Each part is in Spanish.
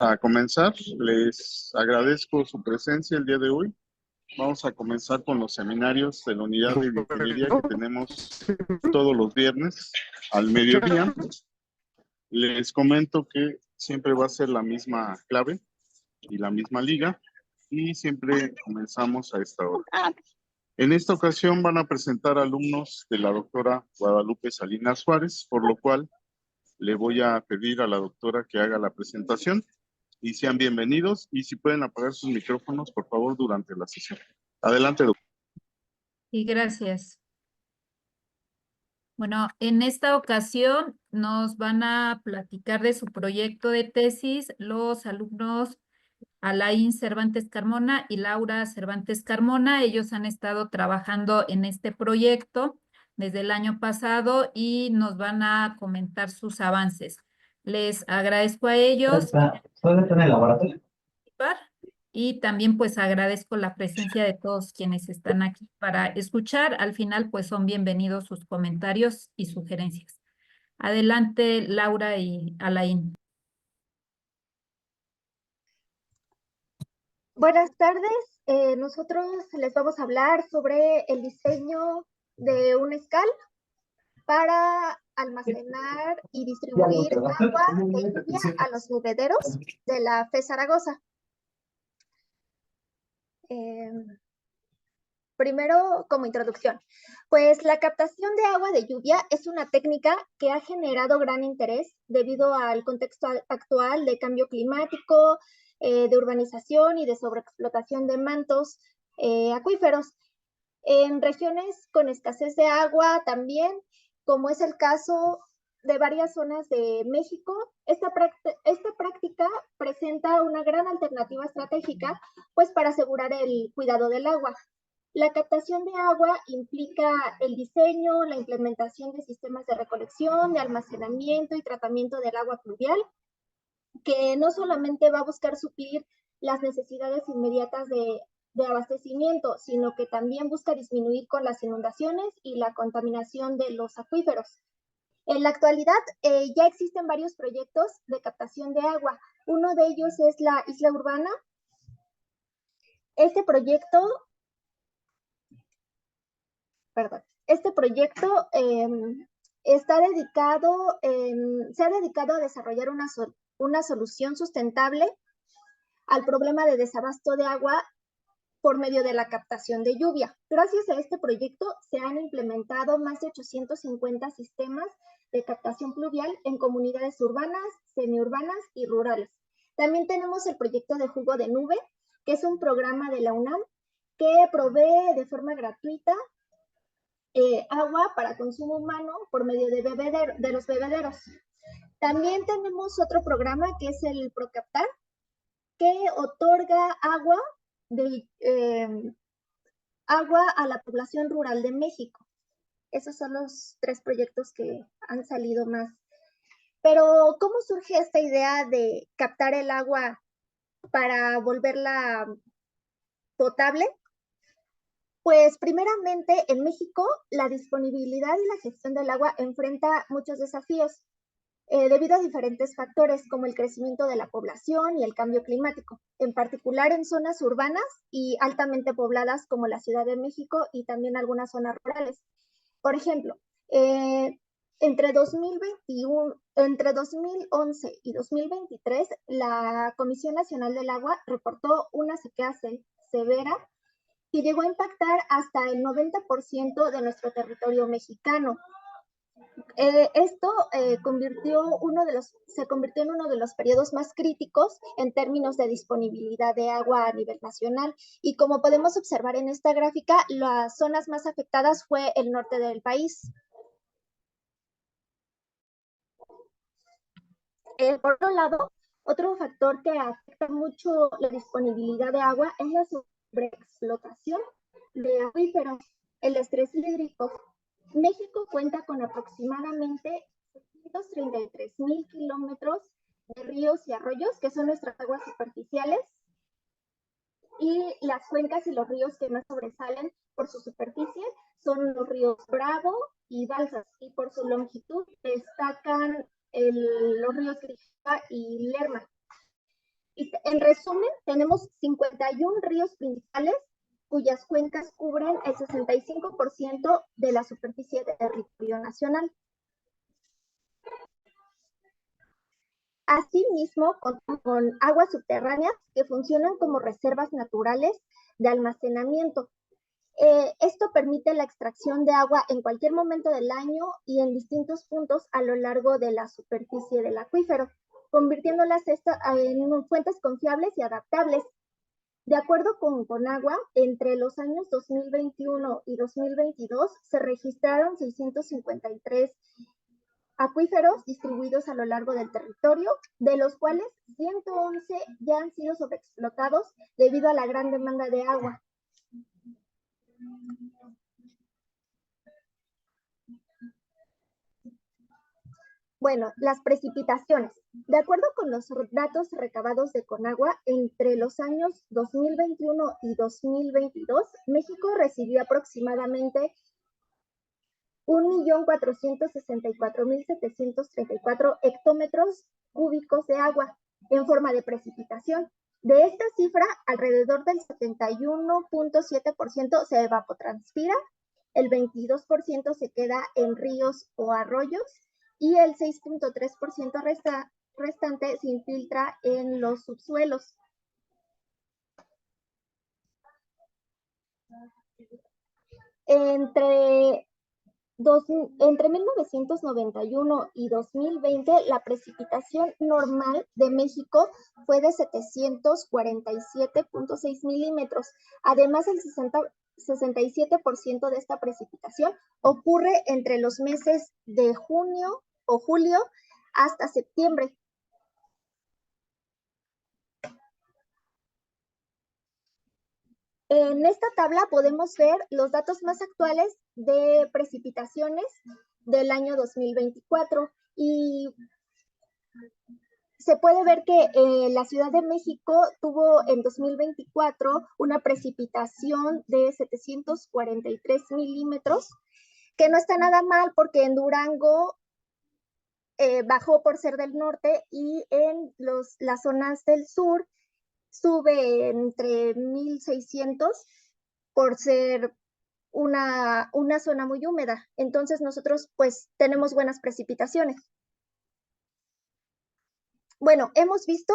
A comenzar, les agradezco su presencia el día de hoy. Vamos a comenzar con los seminarios de la unidad de bioingeniería que tenemos todos los viernes al mediodía. Les comento que siempre va a ser la misma clave y la misma liga y siempre comenzamos a esta hora. En esta ocasión van a presentar alumnos de la doctora Guadalupe Salinas Suárez, por lo cual le voy a pedir a la doctora que haga la presentación. Y sean bienvenidos, y si pueden apagar sus micrófonos, por favor, durante la sesión. Adelante, doctor. Y gracias. Bueno, en esta ocasión nos van a platicar de su proyecto de tesis los alumnos Alain Cervantes Carmona y Laura Cervantes Carmona. Ellos han estado trabajando en este proyecto desde el año pasado y nos van a comentar sus avances. Les agradezco a ellos ¿Todavía está en el laboratorio? y también pues agradezco la presencia de todos quienes están aquí para escuchar. Al final pues son bienvenidos sus comentarios y sugerencias. Adelante, Laura y Alain. Buenas tardes, nosotros les vamos a hablar sobre el diseño de un escal para almacenar y distribuir agua de lluvia a los bebederos de la FE Zaragoza. Primero, como introducción, pues la captación de agua de lluvia es una técnica que ha generado gran interés debido al contexto actual de cambio climático, de urbanización y de sobreexplotación de mantos acuíferos. En regiones con escasez de agua también, como es el caso de varias zonas de México, esta práctica presenta una gran alternativa estratégica pues, para asegurar el cuidado del agua. La captación de agua implica el diseño, la implementación de sistemas de recolección, de almacenamiento y tratamiento del agua pluvial, que no solamente va a buscar suplir las necesidades inmediatas de abastecimiento, sino que también busca disminuir con las inundaciones y la contaminación de los acuíferos. En la actualidad ya existen varios proyectos de captación de agua. Uno de ellos es la Isla Urbana. Este proyecto se ha dedicado a desarrollar una solución sustentable al problema de desabasto de agua por medio de la captación de lluvia. Gracias a este proyecto se han implementado más de 850 sistemas de captación pluvial en comunidades urbanas, semiurbanas y rurales. También tenemos el proyecto de Jugo de Nube, que es un programa de la UNAM que provee de forma gratuita agua para consumo humano por medio de los bebederos. También tenemos otro programa que es el Procaptar, que otorga agua a la población rural de México. Esos son los 3 proyectos que han salido más. Pero, ¿cómo surge esta idea de captar el agua para volverla potable? Pues primeramente en México la disponibilidad y la gestión del agua enfrenta muchos desafíos debido a diferentes factores como el crecimiento de la población y el cambio climático, en particular en zonas urbanas y altamente pobladas como la Ciudad de México y también algunas zonas rurales. Por ejemplo, entre 2011 y 2023, la Comisión Nacional del Agua reportó una sequía severa que llegó a impactar hasta el 90% de nuestro territorio mexicano. Esto se convirtió en uno de los periodos más críticos en términos de disponibilidad de agua a nivel nacional. Y como podemos observar en esta gráfica, las zonas más afectadas fue el norte del país. Por otro lado, otro factor que afecta mucho la disponibilidad de agua es la sobreexplotación de acuíferos, el estrés hídrico. México cuenta con aproximadamente 633,000 kilómetros de ríos y arroyos, que son nuestras aguas superficiales, y las cuencas y los ríos que más sobresalen por su superficie son los ríos Bravo y Balsas, y por su longitud destacan los ríos Grijalva y Lerma. En resumen, tenemos 51 ríos principales cuyas cuencas cubren el 65% de la superficie del territorio nacional. Asimismo, contamos con aguas subterráneas que funcionan como reservas naturales de almacenamiento. Esto permite la extracción de agua en cualquier momento del año y en distintos puntos a lo largo de la superficie del acuífero, convirtiéndolas en fuentes confiables y adaptables. De acuerdo con Conagua, entre los años 2021 y 2022 se registraron 653 acuíferos distribuidos a lo largo del territorio, de los cuales 111 ya han sido sobreexplotados debido a la gran demanda de agua. Bueno, las precipitaciones. De acuerdo con los datos recabados de Conagua, entre los años 2021 y 2022, México recibió aproximadamente 1.464.734 hectómetros cúbicos de agua en forma de precipitación. De esta cifra, alrededor del 71.7% se evapotranspira, el 22% se queda en ríos o arroyos y el 6.3% restante se infiltra en los subsuelos. Entre 1991 y 2020, la precipitación normal de México fue de 747.6 milímetros. Además, el 67% de esta precipitación ocurre entre los meses de junio o julio hasta septiembre. En esta tabla podemos ver los datos más actuales de precipitaciones del año 2024 y se puede ver que la Ciudad de México tuvo en 2024 una precipitación de 743 milímetros, que no está nada mal porque en Durango bajó por ser del norte y en las zonas del sur sube entre 1.600 por ser una zona muy húmeda. Entonces nosotros pues tenemos buenas precipitaciones. Bueno, hemos visto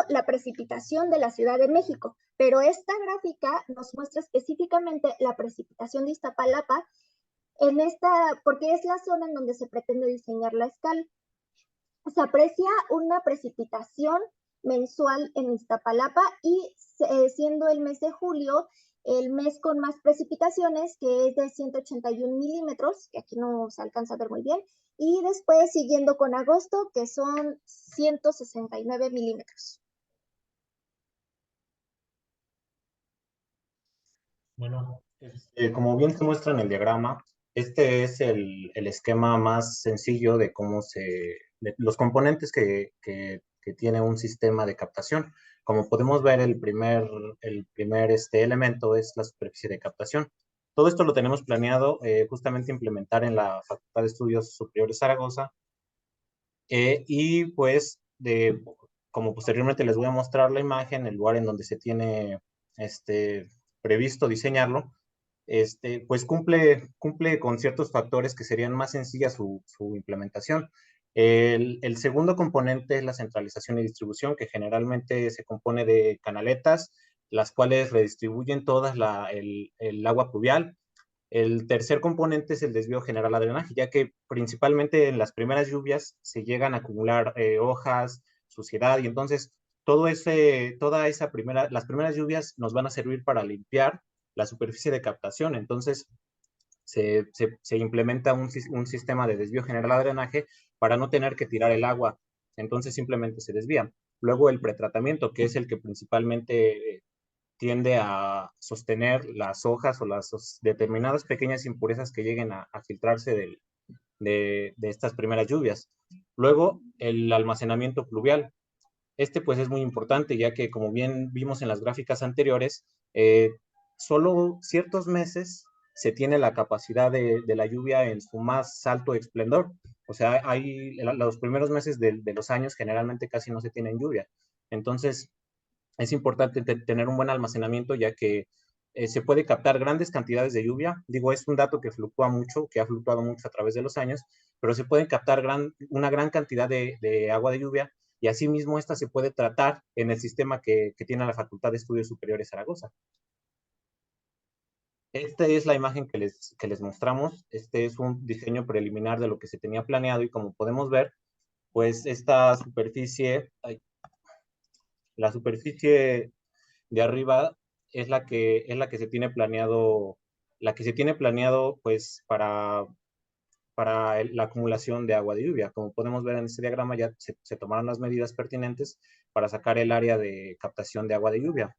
la precipitación de la Ciudad de México, pero esta gráfica nos muestra específicamente la precipitación de Iztapalapa porque es la zona en donde se pretende diseñar la escala. Se aprecia una precipitación mensual en Iztapalapa y siendo el mes de julio el mes con más precipitaciones, que es de 181 milímetros, que aquí no se alcanza a ver muy bien, y después siguiendo con agosto, que son 169 milímetros. Bueno, como bien se muestra en el diagrama, este es el esquema más sencillo de de los componentes que tiene un sistema de captación. Como podemos ver, el primer elemento es la superficie de captación. Todo esto lo tenemos planeado justamente implementar en la Facultad de Estudios Superiores Zaragoza. Y pues, como posteriormente les voy a mostrar la imagen, el lugar en donde se tiene previsto diseñarlo, pues cumple con ciertos factores que serían más sencillas su implementación. El segundo componente es la centralización y distribución, que generalmente se compone de canaletas, las cuales redistribuyen todas el agua pluvial. El tercer componente es el desvío general a drenaje, ya que principalmente en las primeras lluvias se llegan a acumular hojas, suciedad, y entonces las primeras lluvias nos van a servir para limpiar la superficie de captación. Entonces se implementa un sistema de desvío general a drenaje para no tener que tirar el agua. Entonces simplemente se desvía. Luego el pretratamiento, que es el que principalmente tiende a sostener las hojas o las determinadas pequeñas impurezas que lleguen a filtrarse de estas primeras lluvias. Luego, el almacenamiento pluvial. Pues es muy importante, ya que como bien vimos en las gráficas anteriores, solo ciertos meses se tiene la capacidad de la lluvia en su más alto esplendor. O sea, los primeros meses de los años generalmente casi no se tienen lluvia. Entonces, es importante tener un buen almacenamiento, ya que se puede captar grandes cantidades de lluvia. Digo, es un dato que fluctúa mucho, que ha fluctuado mucho a través de los años, pero se pueden captar una gran cantidad de agua de lluvia, y asimismo esta se puede tratar en el sistema que tiene la Facultad de Estudios Superiores Zaragoza. Esta es la imagen que les mostramos. Este es un diseño preliminar de lo que se tenía planeado, y como podemos ver, pues esta superficie, la superficie de arriba es la que se tiene planeado, pues para la acumulación de agua de lluvia. Como podemos ver en este diagrama, ya se tomaron las medidas pertinentes para sacar el área de captación de agua de lluvia.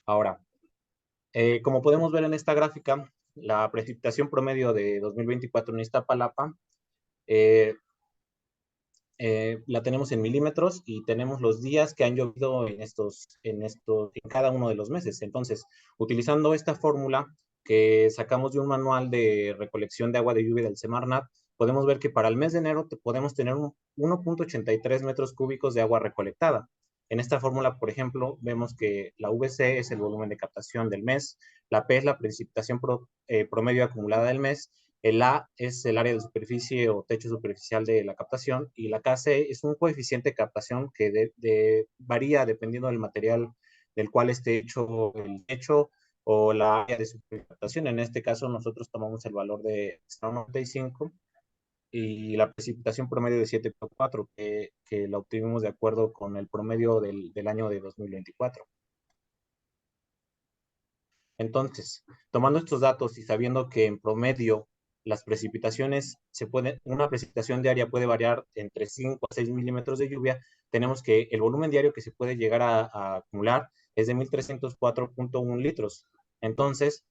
Ahora, como podemos ver en esta gráfica, la precipitación promedio de 2024 en Iztapalapa la tenemos en milímetros, y tenemos los días que han llovido en cada uno de los meses. Entonces, utilizando esta fórmula que sacamos de un manual de recolección de agua de lluvia del Semarnat, podemos ver que para el mes de enero podemos tener 1.83 metros cúbicos de agua recolectada. En esta fórmula, por ejemplo, vemos que la VC es el volumen de captación del mes, la P es la precipitación promedio acumulada del mes, el A es el área de superficie o techo superficial de la captación, y la KC es un coeficiente de captación que varía dependiendo del material del cual esté hecho el techo o la área de supercaptación. En este caso nosotros tomamos el valor de 0.95 y la precipitación promedio de 7.4, que la obtuvimos de acuerdo con el promedio del año de 2024. Entonces, tomando estos datos y sabiendo que en promedio las precipitaciones una precipitación diaria puede variar entre 5 a 6 milímetros de lluvia, tenemos que el volumen diario que se puede llegar a acumular es de 1.304.1 litros. Entonces,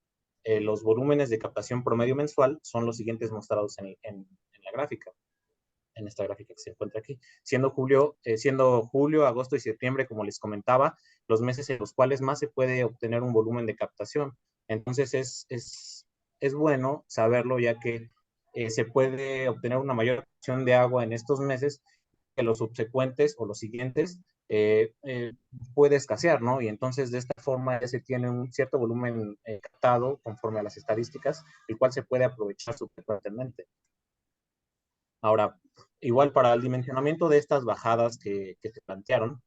los volúmenes de captación promedio mensual son los siguientes mostrados en la gráfica, en esta gráfica que se encuentra aquí. Siendo julio, agosto y septiembre, como les comentaba, los meses en los cuales más se puede obtener un volumen de captación. Entonces, es bueno saberlo, ya que se puede obtener una mayor captación de agua en estos meses, que los subsecuentes o los siguientes puede escasear, ¿no? Y entonces de esta forma ya se tiene un cierto volumen captado conforme a las estadísticas, el cual se puede aprovechar subsecuentemente. Ahora, igual para el dimensionamiento de estas bajadas que se plantearon,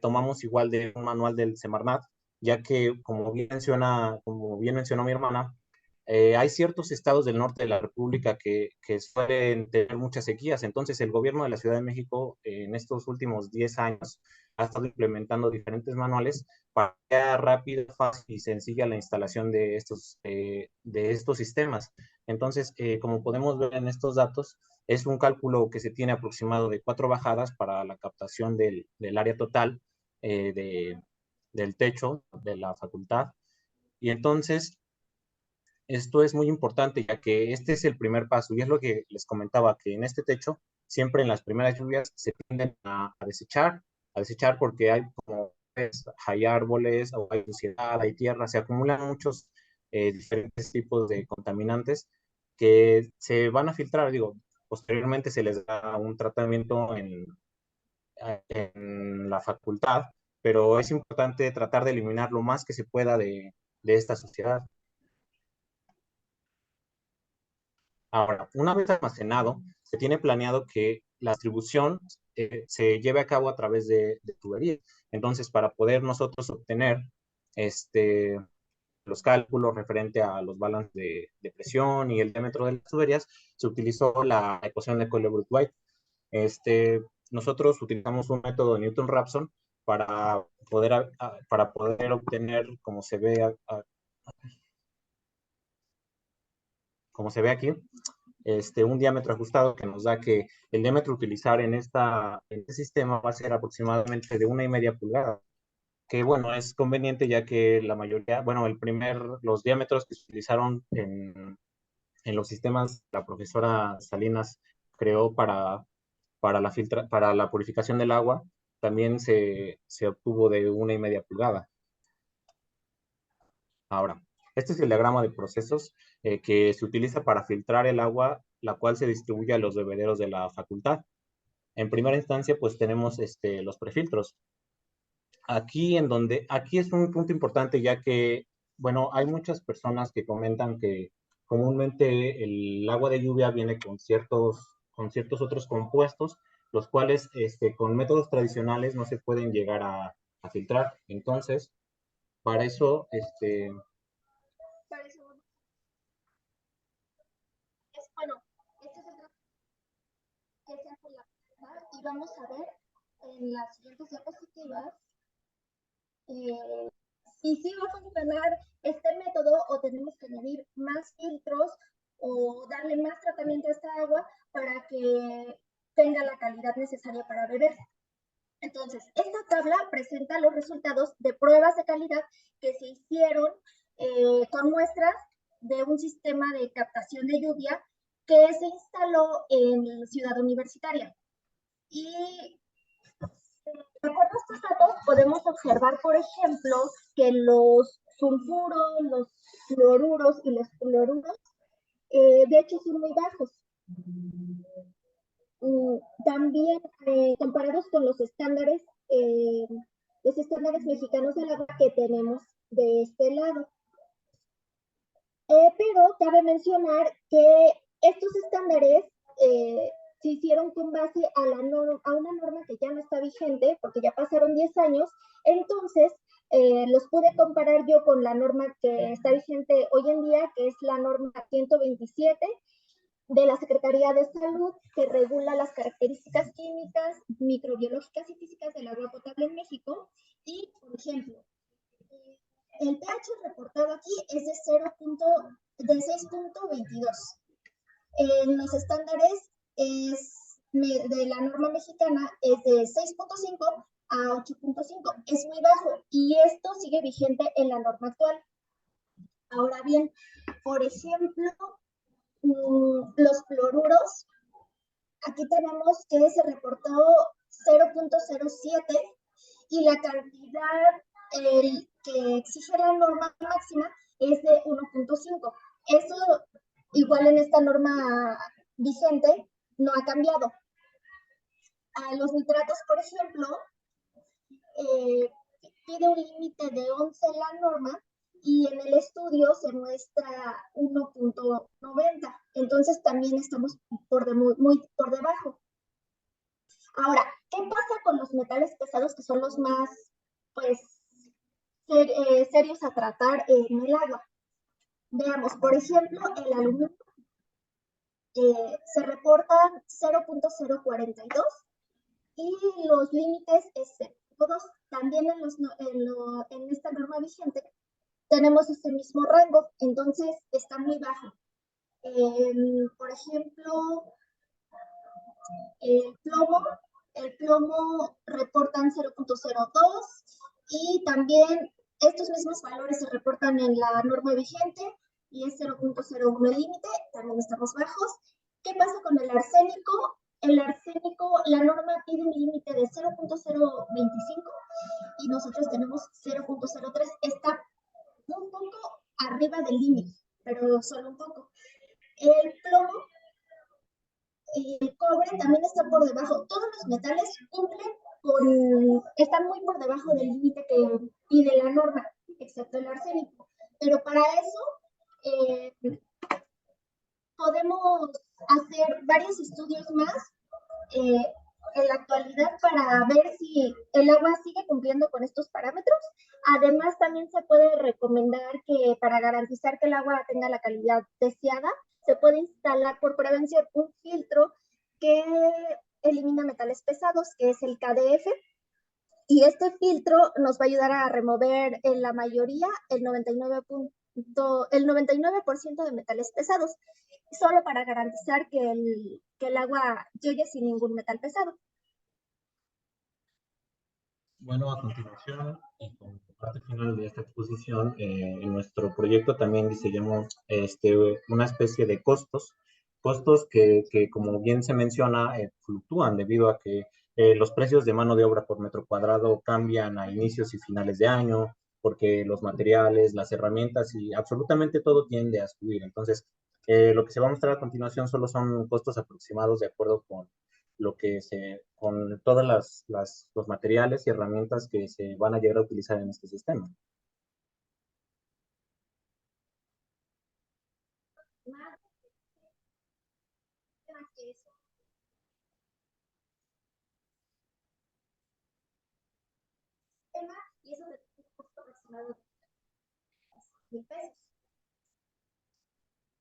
tomamos igual de un manual del Semarnat, ya que como bien mencionó mi hermana, hay ciertos estados del norte de la República que suelen tener muchas sequías. Entonces, el gobierno de la Ciudad de México en estos últimos 10 años ha estado implementando diferentes manuales para que sea rápida, fácil y sencilla la instalación de estos sistemas. Entonces, como podemos ver en estos datos, es un cálculo que se tiene aproximado de 4 bajadas para la captación del área total del techo de la facultad. Y entonces, esto es muy importante, ya que este es el primer paso, y es lo que les comentaba, que en este techo, siempre en las primeras lluvias, se tienden a desechar porque hay árboles, o hay suciedad, hay tierra, se acumulan muchos diferentes tipos de contaminantes que se van a filtrar. Digo, posteriormente se les da un tratamiento en la facultad, pero es importante tratar de eliminar lo más que se pueda de esta suciedad. Ahora, una vez almacenado, se tiene planeado que la distribución se lleve a cabo a través de tuberías. Entonces, para poder nosotros obtener los cálculos referente a los balances de presión y el diámetro de las tuberías, se utilizó la ecuación de Colebrook-White. Nosotros utilizamos un método de Newton-Raphson para poder obtener, como se ve aquí, un diámetro ajustado, que nos da que el diámetro a utilizar en este sistema va a ser aproximadamente de 1,5 pulgadas, que bueno, es conveniente, ya que la mayoría, bueno, los diámetros que se utilizaron en los sistemas, la profesora Salinas creó para la purificación del agua, también se obtuvo de 1,5 pulgadas. Ahora, Este es el diagrama de procesos que se utiliza para filtrar el agua, la cual se distribuye a los bebederos de la facultad. En primera instancia, pues tenemos los prefiltros. Aquí es un punto importante, ya que, bueno, hay muchas personas que comentan que comúnmente el agua de lluvia viene con ciertos otros compuestos, los cuales con métodos tradicionales no se pueden llegar a filtrar. Entonces, para eso, Para eso, bueno, este es el trabajo que se hace en la planta y vamos a ver en las siguientes diapositivas si sí va a funcionar este método o tenemos que añadir más filtros o darle más tratamiento a esta agua para que tenga la calidad necesaria para beber. Entonces, esta tabla presenta los resultados de pruebas de calidad que se hicieron con muestras de un sistema de captación de lluvia que se instaló en Ciudad Universitaria. Y de acuerdo a estos datos, podemos observar, por ejemplo, que los sulfuros, los fluoruros y los fluoruros, de hecho, son muy bajos. También, comparados con los estándares mexicanos del agua que tenemos de este lado. Pero cabe mencionar que estos estándares se hicieron con base a una norma que ya no está vigente, porque ya pasaron 10 años. Entonces, los pude comparar yo con la norma que está vigente hoy en día, que es la norma 127 de la Secretaría de Salud, que regula las características químicas, microbiológicas y físicas del agua potable en México. Y, por ejemplo, el pH reportado aquí es de 6.22. En los estándares de la norma mexicana es de 6.5 a 8.5. Es muy bajo y esto sigue vigente en la norma actual. Ahora bien, por ejemplo, los fluoruros, aquí tenemos que se reportó 0.07 y la cantidad que exige la norma máxima es de 1.5. Eso igual en esta norma vigente no ha cambiado. A los nitratos, por ejemplo, pide un límite de 11 la norma y en el estudio se muestra 1.90. Entonces también estamos muy por debajo. Ahora, ¿qué pasa con los metales pesados que son los más, pues, serios a tratar en el agua? Veamos, por ejemplo, el aluminio se reportan 0.042 y los límites es 0.2. También en esta norma vigente tenemos este mismo rango, entonces está muy bajo. Por ejemplo, el plomo reportan 0.02 y también estos mismos valores se reportan en la norma vigente y es 0.01 el límite, también estamos bajos. ¿Qué pasa con el arsénico? El arsénico, la norma pide un límite de 0.025 y nosotros tenemos 0.03. Está un poco arriba del límite, pero solo un poco. El plomo y el cobre también están por debajo. Todos los metales están muy por debajo del límite que pide la norma, excepto el arsénico. Pero para eso podemos hacer varios estudios más en la actualidad para ver si el agua sigue cumpliendo con estos parámetros. Además, también se puede recomendar que para garantizar que el agua tenga la calidad deseada, se puede instalar por prevención un filtro que elimina metales pesados, que es el KDF, y este filtro nos va a ayudar a remover en la mayoría el 99% de metales pesados, solo para garantizar que el agua llegue sin ningún metal pesado. Bueno, a continuación, y como parte final de esta exposición, en nuestro proyecto también diseñamos una especie de costos que como bien se menciona, fluctúan debido a que los precios de mano de obra por metro cuadrado cambian a inicios y finales de año, porque los materiales, las herramientas y absolutamente todo tiende a subir. Entonces, lo que se va a mostrar a continuación solo son costos aproximados de acuerdo con con todas los materiales y herramientas que se van a llegar a utilizar en este sistema. Y eso de costo aproximado de $1,000.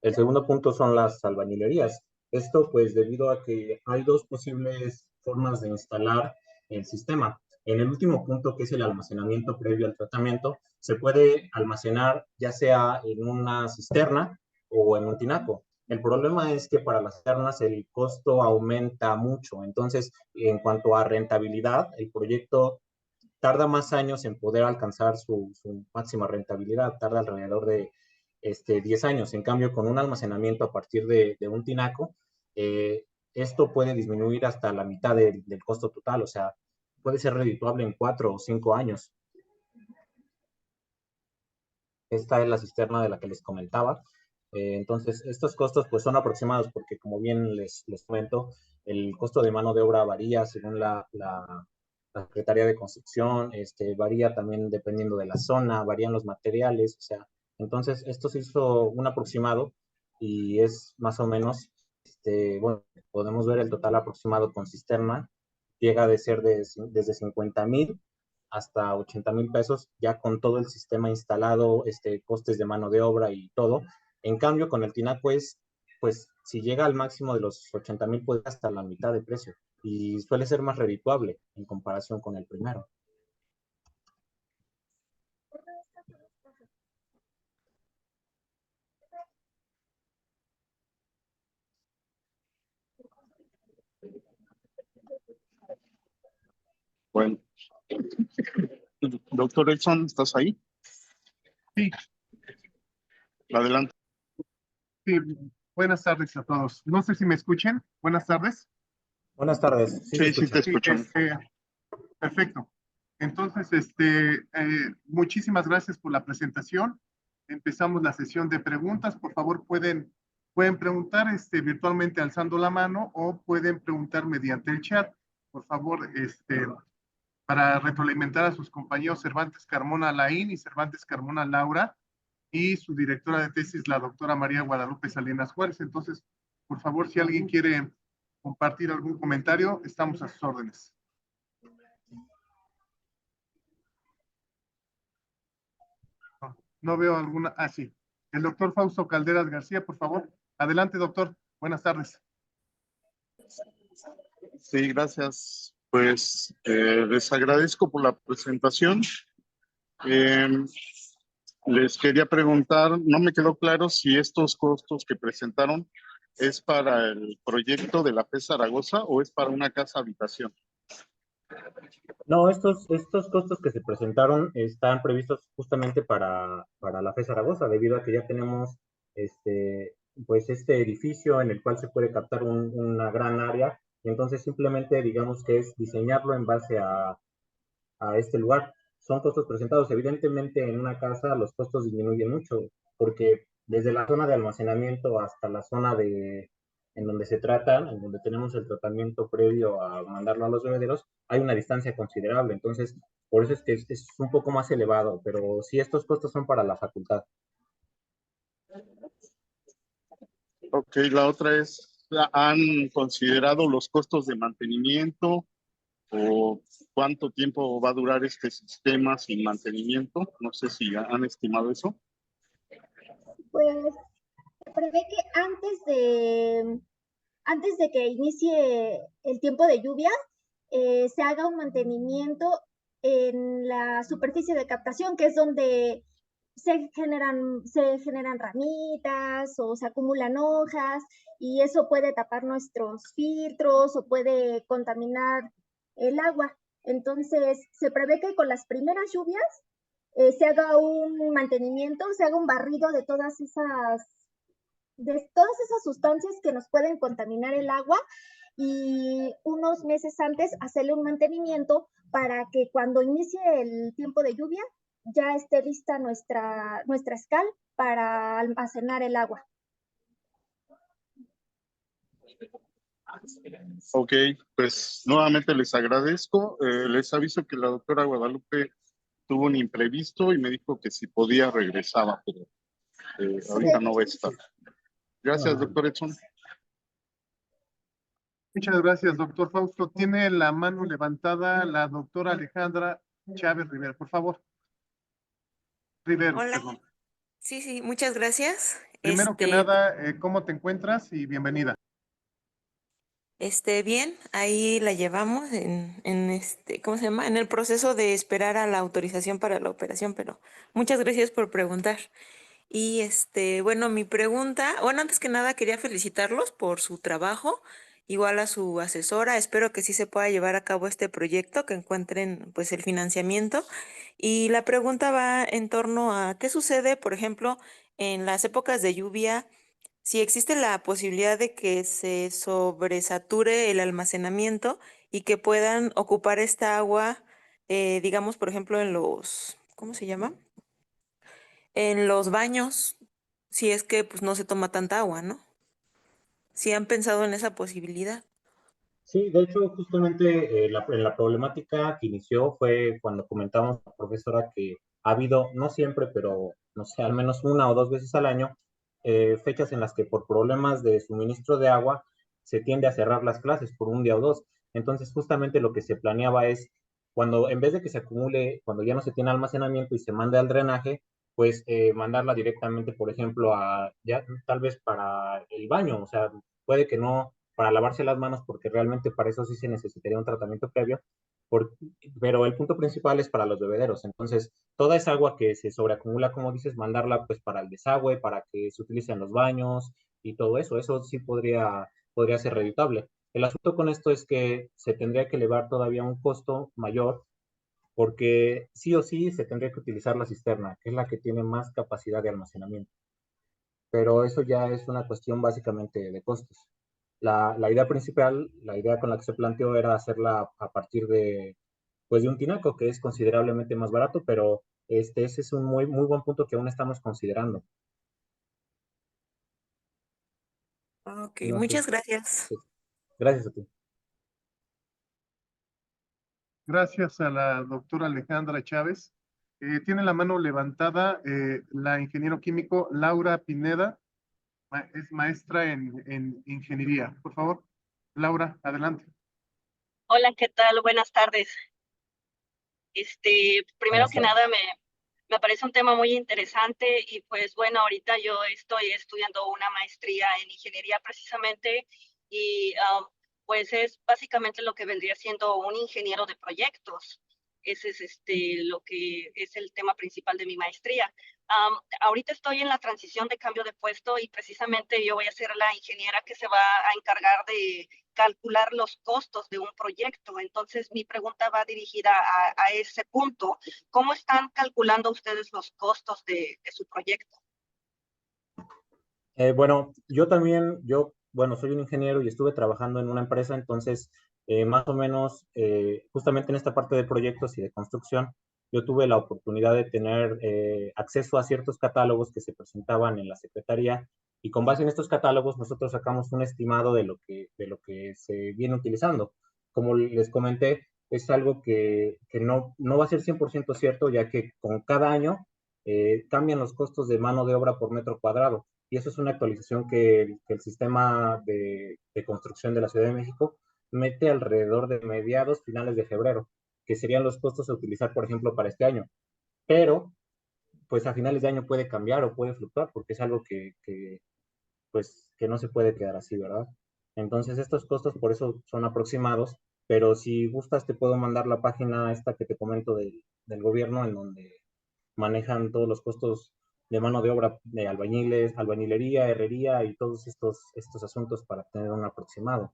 El segundo punto son las albañilerías. Esto pues debido a que hay dos posibles formas de instalar el sistema. En el último punto, que es el almacenamiento previo al tratamiento, se puede almacenar ya sea en una cisterna o en un tinaco. El problema es que para las cisternas el costo aumenta mucho. Entonces, en cuanto a rentabilidad, el proyecto tarda más años en poder alcanzar su máxima rentabilidad, tarda alrededor de 10 años. En cambio, con un almacenamiento a partir de un tinaco, esto puede disminuir hasta la mitad del costo total, o sea, puede ser redituable en 4 o 5 años. Esta es la cisterna de la que les comentaba. Entonces, estos costos pues son aproximados porque, como bien les comento, el costo de mano de obra varía según la Secretaría de Construcción, varía también dependiendo de la zona, varían los materiales, o sea, entonces esto se hizo un aproximado y es más o menos, bueno, podemos ver el total aproximado con cisterna, llega a ser desde 50,000 hasta 80,000 pesos, ya con todo el sistema instalado, costes de mano de obra y todo. En cambio, con el tinaco pues, si llega al máximo de los 80,000, pues hasta la mitad de precio. Y suele ser más redituable en comparación con el primero. Bueno, doctor Edson, ¿estás ahí? Sí, Adelante. sí, buenas tardes a todos. No sé si me escuchen. Buenas tardes. Buenas tardes. Sí, sí te Sí, escuchamos. perfecto. Entonces, muchísimas gracias por la presentación. Empezamos la sesión de preguntas. Por favor, pueden preguntar virtualmente alzando la mano o pueden preguntar mediante el chat. Por favor, para retroalimentar a sus compañeros Cervantes Carmona Laín y Cervantes Carmona Laura y su directora de tesis, la doctora María Guadalupe Salinas Juárez. Entonces, por favor, si alguien quiere compartir algún comentario, estamos a sus órdenes. No veo alguna. Ah, sí. El doctor Fausto Calderas García, por favor. Adelante, doctor. Buenas tardes. Sí, gracias. Pues les agradezco por la presentación. Les quería preguntar, no me quedó claro si estos costos que presentaron es para el proyecto de la FES Zaragoza o es para una casa habitación. No, estos costos que se presentaron están previstos justamente para la FES Zaragoza, debido a que ya tenemos pues este edificio en el cual se puede captar una gran área, y entonces simplemente digamos que es diseñarlo en base a este lugar. Son costos presentados. Evidentemente en una casa los costos disminuyen mucho, porque desde la zona de almacenamiento hasta la zona en donde se tratan, en donde tenemos el tratamiento previo a mandarlo a los bebederos, hay una distancia considerable. Entonces, por eso es que es un poco más elevado, pero sí estos costos son para la facultad. Ok, la otra es, ¿han considerado los costos de mantenimiento o cuánto tiempo va a durar este sistema sin mantenimiento? No sé si han estimado eso. Pues se prevé que antes de que inicie el tiempo de lluvia, se haga un mantenimiento en la superficie de captación, que es donde se generan ramitas o se acumulan hojas, y eso puede tapar nuestros filtros o puede contaminar el agua. Entonces, se prevé que con las primeras lluvias se haga un mantenimiento, se haga un barrido de todas esas sustancias que nos pueden contaminar el agua, y unos meses antes hacerle un mantenimiento para que cuando inicie el tiempo de lluvia ya esté lista nuestra escal para almacenar el agua. Ok, pues nuevamente les agradezco. Les aviso que la doctora Guadalupe tuvo un imprevisto y me dijo que si podía regresaba, pero ahorita no va a estar. Gracias, doctor Edson. Muchas gracias, doctor Fausto. Tiene la mano levantada la doctora Alejandra Chávez Rivera. Por favor. Rivero, Hola, perdón. sí, muchas gracias. Primero que nada, ¿cómo te encuentras? Y bienvenida. Bien, ahí la llevamos ¿cómo se llama? En el proceso de esperar a la autorización para la operación, pero muchas gracias por preguntar. Y bueno, mi pregunta, bueno, antes que nada quería felicitarlos por su trabajo, igual a su asesora, espero que sí se pueda llevar a cabo este proyecto, que encuentren pues el financiamiento. Y la pregunta va en torno a qué sucede, por ejemplo, en las épocas de lluvia, si existe la posibilidad de que se sobresature el almacenamiento y que puedan ocupar esta agua, digamos, por ejemplo, en los, ¿cómo se llama? En los baños, si es que pues no se toma tanta agua, ¿no? Si han pensado en esa posibilidad. Sí, de hecho, justamente en la problemática que inició fue cuando comentamos a la profesora que ha habido, no siempre, pero no sé, al menos una o dos veces al año, fechas en las que por problemas de suministro de agua se tiende a cerrar las clases por un día o dos. Entonces, justamente lo que se planeaba es, cuando en vez de que se acumule, cuando ya no se tiene almacenamiento y se mande al drenaje, pues mandarla directamente, por ejemplo, a, ya tal vez para el baño, o sea, puede que no para lavarse las manos, porque realmente para eso sí se necesitaría un tratamiento previo, por, pero el punto principal es para los bebederos. Entonces, toda esa agua que se sobreacumula, como dices, mandarla pues para el desagüe, para que se utilice en los baños y todo eso, eso sí podría ser reditable. El asunto con esto es que se tendría que elevar todavía un costo mayor, porque sí o sí se tendría que utilizar la cisterna, que es la que tiene más capacidad de almacenamiento. Pero eso ya es una cuestión básicamente de costos. La idea principal, la idea con la que se planteó era hacerla a partir de, pues de un tinaco, que es considerablemente más barato, pero ese es un muy buen punto que aún estamos considerando. Ok, No sé, muchas gracias. sí. Gracias a ti. Gracias a la doctora Alejandra Chávez. Tiene la mano levantada la ingeniero químico Laura Pineda, es maestra en ingeniería. Por favor, Laura, adelante. Hola, ¿qué tal? Buenas tardes. Primero Buenas que tardes. nada, me parece un tema muy interesante y pues bueno, ahorita yo estoy estudiando una maestría en ingeniería precisamente y pues es básicamente lo que vendría siendo un ingeniero de proyectos. Ese es lo que es el tema principal de mi maestría. Ahorita estoy en la transición de cambio de puesto y precisamente yo voy a ser la ingeniera que se va a encargar de calcular los costos de un proyecto. Entonces, mi pregunta va dirigida a ese punto. ¿Cómo están calculando ustedes los costos de su proyecto? Bueno, bueno, soy un ingeniero y estuve trabajando en una empresa, entonces, más o menos, justamente en esta parte de proyectos y de construcción, yo tuve la oportunidad de tener acceso a ciertos catálogos que se presentaban en la secretaría y con base en estos catálogos nosotros sacamos un estimado de lo que se viene utilizando. Como les comenté, es algo que no va a ser 100% cierto, ya que con cada año cambian los costos de mano de obra por metro cuadrado y eso es una actualización que el sistema de construcción de la Ciudad de México mete alrededor de mediados, finales de febrero, que serían los costos a utilizar, por ejemplo, para este año. Pero, pues a finales de año puede cambiar o puede fluctuar, porque es algo pues, que no se puede quedar así, ¿verdad? Entonces, estos costos por eso son aproximados, pero si gustas te puedo mandar la página esta que te comento del gobierno, en donde manejan todos los costos de mano de obra de albañiles, albañilería, herrería y todos estos asuntos para tener un aproximado.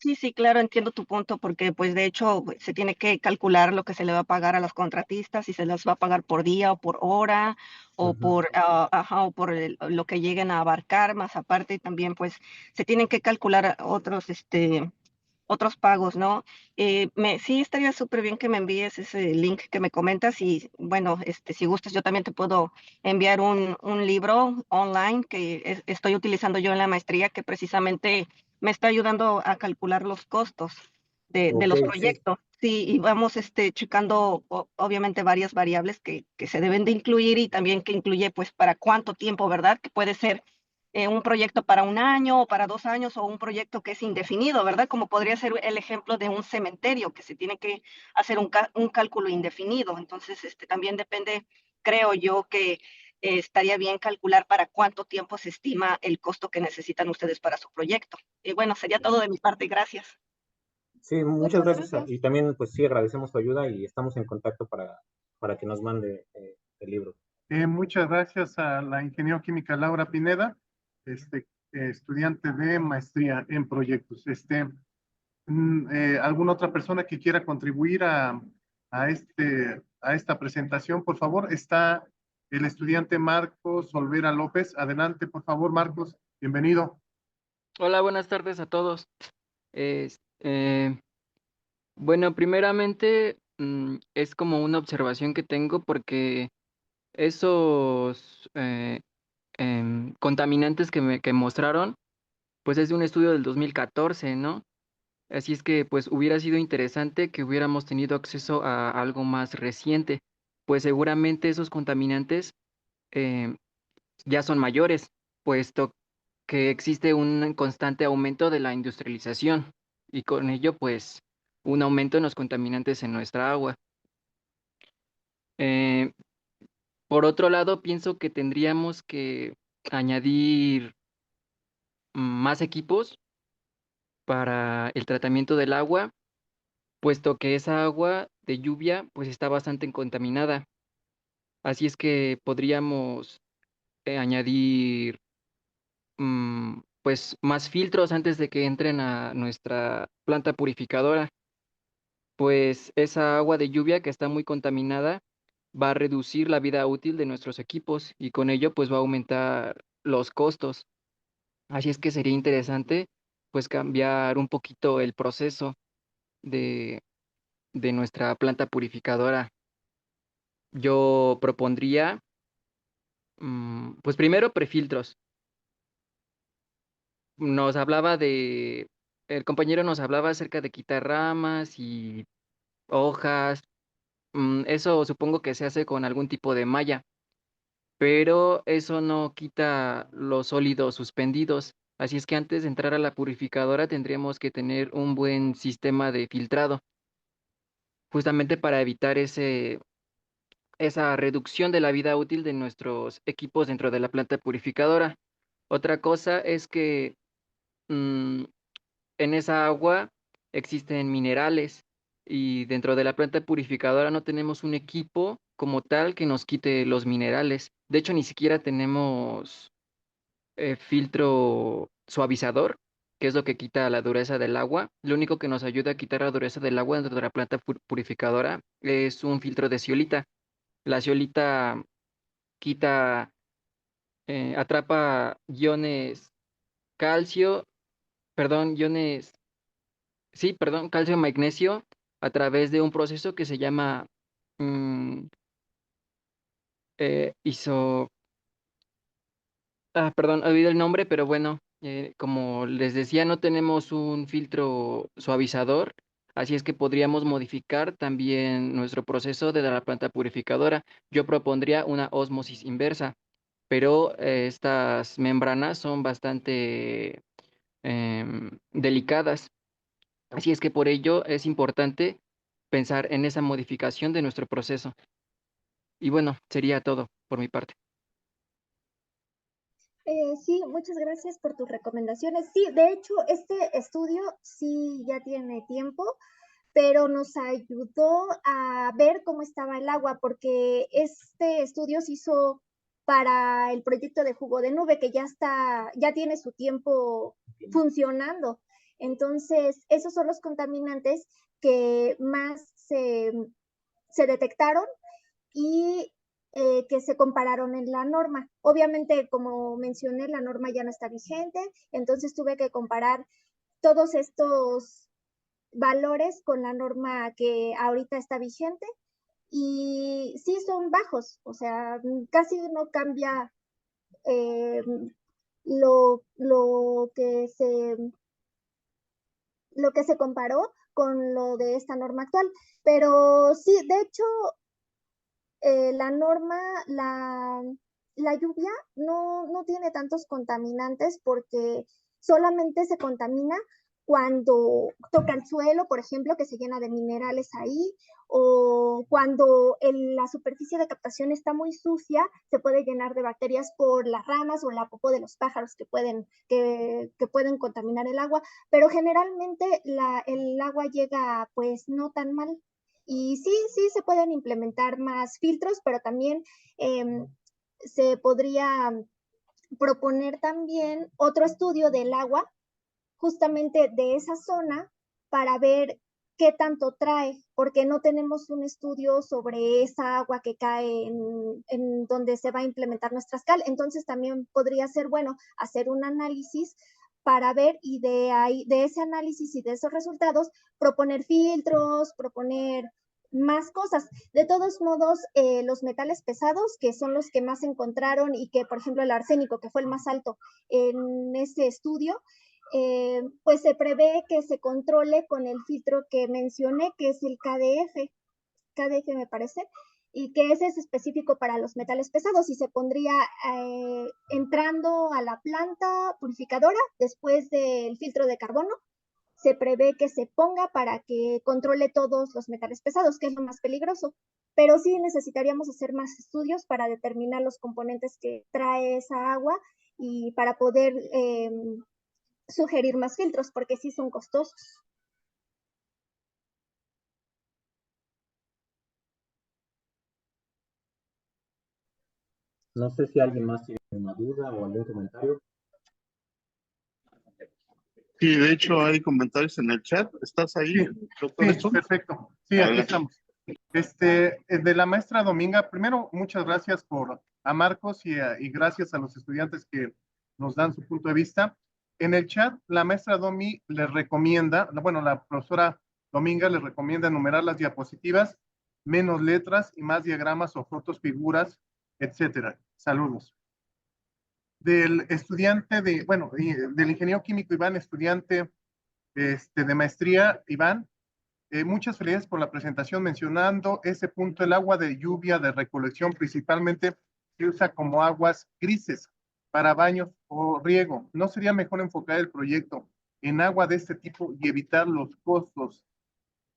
Sí, sí, claro, entiendo tu punto, porque pues de hecho pues, se tiene que calcular lo que se le va a pagar a los contratistas, si se les va a pagar por día o por hora, o por, o por lo que lleguen a abarcar, más aparte también pues se tienen que calcular otros, otros pagos, ¿no? Sí estaría súper bien que me envíes ese link que me comentas y bueno, si gustas, yo también te puedo enviar un libro online que estoy utilizando yo en la maestría que precisamente me está ayudando a calcular los costos de Ok, los sí. proyectos. Sí, y vamos checando obviamente varias variables que se deben de incluir y también que incluye pues para cuánto tiempo, ¿verdad? Que puede ser un proyecto para 1 año o para 2 años o un proyecto que es indefinido, ¿verdad? Como podría ser el ejemplo de un cementerio que se tiene que hacer un cálculo indefinido. Entonces, también depende, creo yo, que estaría bien calcular para cuánto tiempo se estima el costo que necesitan ustedes para su proyecto. Y bueno, sería todo de mi parte. Gracias. Sí, muchas Muchas gracias. gracias. Y también, pues sí, agradecemos tu ayuda y estamos en contacto para que nos mande el libro. Muchas gracias a la ingeniera química Laura Pineda, estudiante de maestría en proyectos. ¿Alguna otra persona que quiera contribuir a esta presentación? Por favor, está el estudiante Marcos Olvera López. Adelante, por favor, Marcos, bienvenido. Hola, buenas tardes a todos. Es- eh, bueno, primeramente es como una observación que tengo porque esos contaminantes que mostraron, pues es de un estudio del 2014, ¿no? Así es que pues hubiera sido interesante que hubiéramos tenido acceso a algo más reciente, pues seguramente esos contaminantes eh, ya son mayores, puesto que existe un constante aumento de la industrialización y con ello, pues, un aumento en los contaminantes en nuestra agua. Eh, por otro lado, pienso que tendríamos que añadir más equipos para el tratamiento del agua, puesto que esa agua de lluvia, pues, está bastante contaminada. Así es que podríamos añadir pues más filtros antes de que entren a nuestra planta purificadora, pues esa agua de lluvia que está muy contaminada va a reducir la vida útil de nuestros equipos y con ello pues va a aumentar los costos. Así es que sería interesante pues cambiar un poquito el proceso de, de nuestra planta purificadora. Yo propondría pues primero prefiltros. El compañero nos hablaba acerca de quitar ramas y hojas. Eso supongo que se hace con algún tipo de malla, pero eso no quita los sólidos suspendidos. Así es que antes de entrar a la purificadora tendríamos que tener un buen sistema de filtrado, justamente para evitar esa reducción de la vida útil de nuestros equipos dentro de la planta purificadora. Otra cosa es que mm, en esa agua existen minerales y dentro de la planta purificadora no tenemos un equipo como tal que nos quite los minerales. De hecho, ni siquiera tenemos filtro suavizador, que es lo que quita la dureza del agua. Lo único que nos ayuda a quitar la dureza del agua dentro de la planta purificadora es un filtro de zeolita. La zeolita quita, atrapa iones calcio, perdón, iones. Sí, perdón, calcio y magnesio a través de un proceso que se llama mm, iso. Perdón, olvidé el nombre, pero bueno, como les decía, no tenemos un filtro suavizador, así es que podríamos modificar también nuestro proceso de la planta purificadora. Yo propondría una ósmosis inversa, pero estas membranas son bastante delicadas. Así es que por ello es importante pensar en esa modificación de nuestro proceso. Y bueno, sería todo por mi parte. Sí, muchas gracias por tus recomendaciones. Sí, de hecho, este estudio sí ya tiene tiempo, pero nos ayudó a ver cómo estaba el agua, porque este estudio se hizo para el proyecto de jugo de nube, que ya tiene su tiempo funcionando. Entonces, esos son los contaminantes que más se detectaron y que se compararon en la norma. Obviamente, como mencioné, la norma ya no está vigente, entonces tuve que comparar todos estos valores con la norma que ahorita está vigente y sí son bajos, o sea, casi no cambia lo que se comparó con lo de esta norma actual. Pero sí, de hecho, la norma, la lluvia no tiene tantos contaminantes porque solamente se contamina cuando toca el suelo, por ejemplo, que se llena de minerales ahí, o cuando la superficie de captación está muy sucia, se puede llenar de bacterias por las ramas o la popó de los pájaros que pueden contaminar el agua, pero generalmente el agua llega pues no tan mal. Y sí se pueden implementar más filtros, pero también se podría proponer también otro estudio del agua, justamente de esa zona, para ver qué tanto trae, porque no tenemos un estudio sobre esa agua que cae en donde se va a implementar nuestra cal. Entonces también podría ser bueno hacer un análisis para ver y de ese análisis y de esos resultados proponer filtros, proponer más cosas. De todos modos, los metales pesados, que son los que más se encontraron y que, por ejemplo, el arsénico, que fue el más alto en ese estudio, pues se prevé que se controle con el filtro que mencioné, que es el KDF me parece, y que ese es específico para los metales pesados y se pondría entrando a la planta purificadora después del filtro de carbono. Se prevé que se ponga para que controle todos los metales pesados, que es lo más peligroso. Pero sí necesitaríamos hacer más estudios para determinar los componentes que trae esa agua y para poder sugerir más filtros, porque sí son costosos. No sé si alguien más tiene una duda o algún comentario. Sí, de hecho hay comentarios en el chat. ¿Estás ahí, doctor? Sí, perfecto. Sí, aquí estamos. De la maestra Dominga, primero, muchas gracias a Marcos y gracias a los estudiantes que nos dan su punto de vista. En el chat, la maestra Domi les recomienda, bueno, la profesora Dominga les recomienda enumerar las diapositivas, menos letras y más diagramas o fotos, figuras, etcétera. Saludos. Del estudiante del ingeniero químico Iván, estudiante de maestría, Iván, muchas felicidades por la presentación mencionando ese punto, el agua de lluvia de recolección principalmente se usa como aguas grises para baños o riego. ¿No sería mejor enfocar el proyecto en agua de este tipo y evitar los costos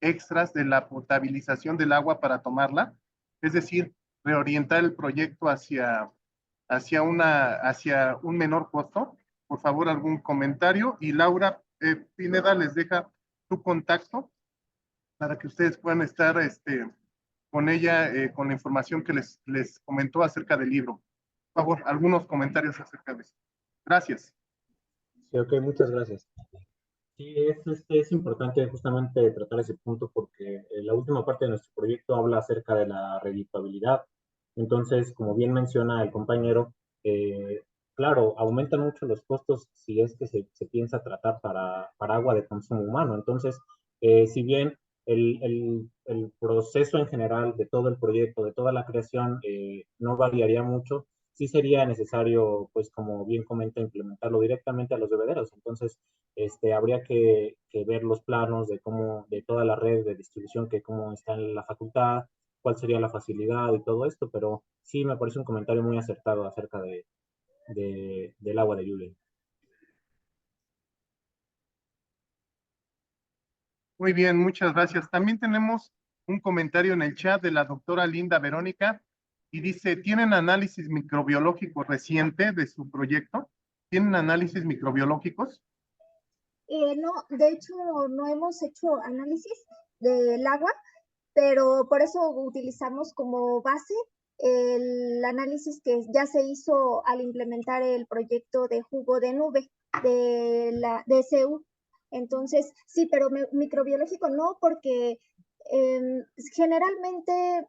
extras de la potabilización del agua para tomarla? Es decir, reorientar el proyecto hacia un menor costo. Por favor, algún comentario. Y Laura Pineda les deja su contacto para que ustedes puedan estar con ella, con la información que les comentó acerca del libro. Por favor, algunos comentarios acerca de eso. Gracias. Sí, ok, muchas gracias. Sí, es importante justamente tratar ese punto porque la última parte de nuestro proyecto habla acerca de la redituabilidad. Entonces, como bien menciona el compañero, claro, aumentan mucho los costos si es que se piensa tratar para agua de consumo humano. Entonces, si bien el proceso en general de todo el proyecto, de toda la creación, no variaría mucho, sí sería necesario, pues como bien comenta, implementarlo directamente a los bebederos. Entonces, habría que ver los planos de toda la red de distribución, que cómo está en la facultad, cuál sería la facilidad y todo esto, pero sí me parece un comentario muy acertado acerca del agua de lluvia. Muy bien, muchas gracias. También tenemos un comentario en el chat de la doctora Linda Verónica y dice, ¿tienen análisis microbiológico reciente de su proyecto? ¿Tienen análisis microbiológicos? No, de hecho no hemos hecho análisis del agua, pero por eso utilizamos como base el análisis que ya se hizo al implementar el proyecto de jugo de nube de la DSU. Entonces, sí, pero microbiológico no, porque generalmente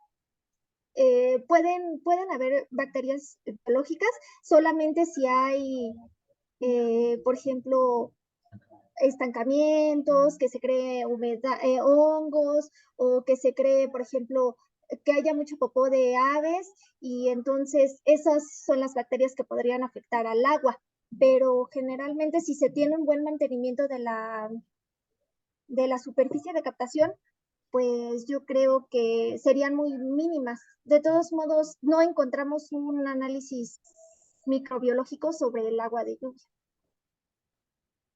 pueden haber bacterias biológicas solamente si hay, por ejemplo, estancamientos, que se cree humedad, hongos, o que se cree, por ejemplo, que haya mucho popó de aves, y entonces esas son las bacterias que podrían afectar al agua. Pero generalmente si se tiene un buen mantenimiento de la superficie de captación, pues yo creo que serían muy mínimas. De todos modos, no encontramos un análisis microbiológico sobre el agua de lluvia.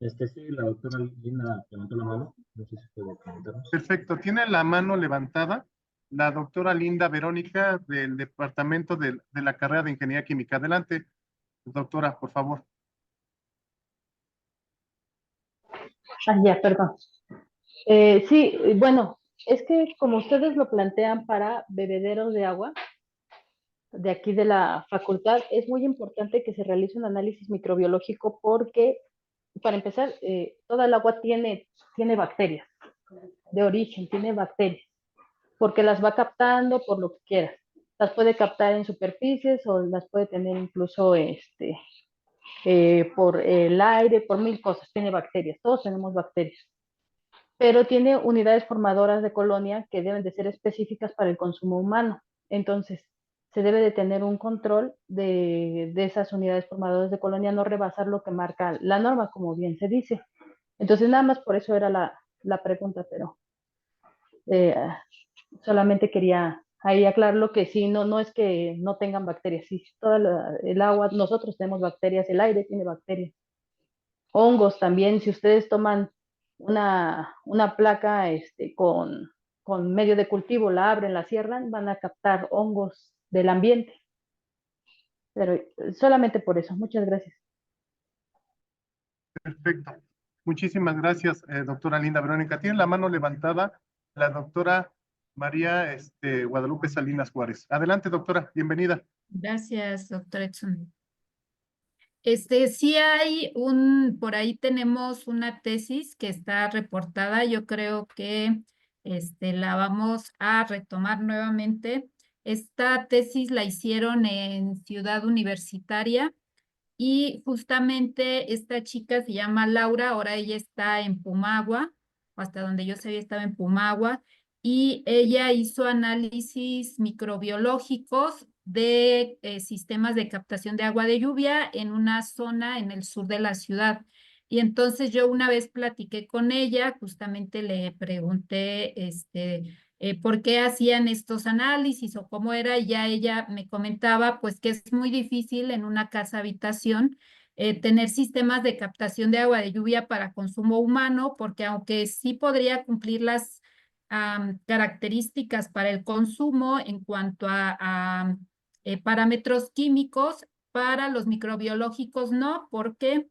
Sí, la doctora Lina levantó la mano. No sé si puede comentarnos. Perfecto. Tiene la mano levantada la doctora Linda Verónica del Departamento de la carrera de Ingeniería Química. Adelante, doctora, por favor. Ya, perdón. Sí, bueno, es que como ustedes lo plantean para bebederos de agua, de aquí de la facultad, es muy importante que se realice un análisis microbiológico porque, para empezar, toda el agua tiene bacterias de origen, tiene bacterias, porque las va captando por lo que quiera. Las puede captar en superficies o las puede tener incluso por el aire, por mil cosas, tiene bacterias, todos tenemos bacterias. Pero tiene unidades formadoras de colonia que deben de ser específicas para el consumo humano. Entonces, se debe de tener un control de esas unidades formadoras de colonia, no rebasar lo que marca la norma, como bien se dice. Entonces, nada más por eso era la pregunta, pero solamente quería ahí aclararlo que sí, no es que no tengan bacterias, sí, el agua, nosotros tenemos bacterias, el aire tiene bacterias. Hongos también, si ustedes toman una placa con medio de cultivo, la abren, la cierran, van a captar hongos del ambiente. Pero solamente por eso, muchas gracias. Perfecto. Muchísimas gracias, doctora Linda Verónica. Tiene la mano levantada la doctora María Guadalupe Salinas Juárez. Adelante, doctora, bienvenida. Gracias, doctor Edson. Sí hay por ahí tenemos una tesis que está reportada. Yo creo que la vamos a retomar nuevamente. Esta tesis la hicieron en Ciudad Universitaria y justamente esta chica se llama Laura, ahora ella está en Pumagua, hasta donde yo sabía estaba en Pumagua, y ella hizo análisis microbiológicos de sistemas de captación de agua de lluvia en una zona en el sur de la ciudad. Y entonces yo una vez platiqué con ella, justamente le pregunté por qué hacían estos análisis o cómo era, y ya ella me comentaba pues que es muy difícil en una casa habitación tener sistemas de captación de agua de lluvia para consumo humano, porque aunque sí podría cumplir las características para el consumo en cuanto a parámetros químicos, para los microbiológicos no, porque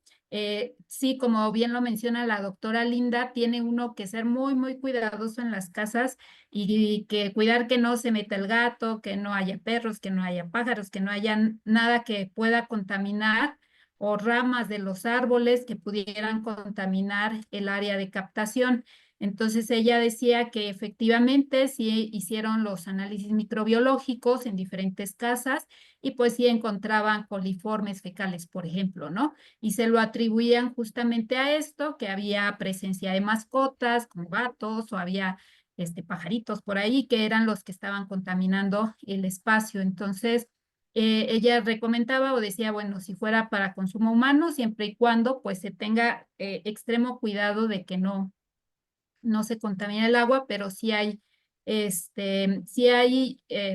sí, como bien lo menciona la doctora Linda, tiene uno que ser muy, muy cuidadoso en las casas y que cuidar que no se meta el gato, que no haya perros, que no haya pájaros, que no haya nada que pueda contaminar o ramas de los árboles que pudieran contaminar el área de captación. Entonces ella decía que efectivamente sí hicieron los análisis microbiológicos en diferentes casas y pues sí encontraban coliformes fecales, por ejemplo, ¿no? Y se lo atribuían justamente a esto, que había presencia de mascotas como gatos o había pajaritos por ahí que eran los que estaban contaminando el espacio. Entonces, ella recomendaba o decía, bueno, si fuera para consumo humano, siempre y cuando pues se tenga extremo cuidado de que no se contamina el agua, pero sí hay